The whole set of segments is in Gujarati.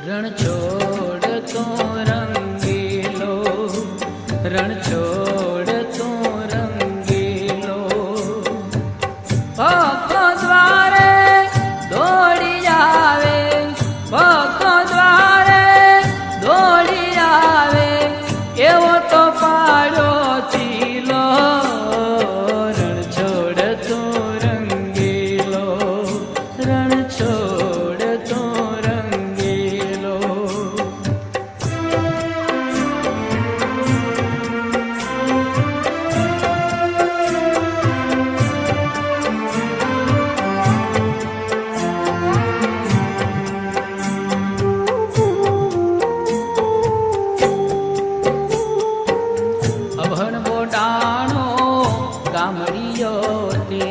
રણ છોડ તો રંગીલો, રણ છોડ તો રંગીલો, ભક્તો દ્વારે દોડી આવે, ભક્તો દ્વારે દોડી આવે, એવો તો પાડ્યો ચીલો. રણ છોડ તો રંગીલો, રણ છોડ તો રંગીલો. અભણ બોટાણો ગામડીયો તે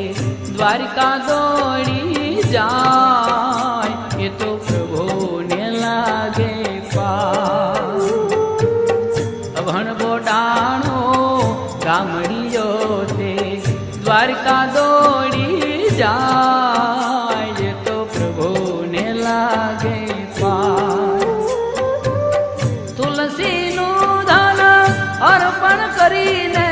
દ્વારિકા દોડી જાય, એ તો પ્રભુને લાગે પાર. અભણ બોટાણો ગામડીયો તે દ્વારિકા દોડી જાય, એ તો પ્રભુને લાગે પાર. તુલસીનું ધન અર્પણ કરીને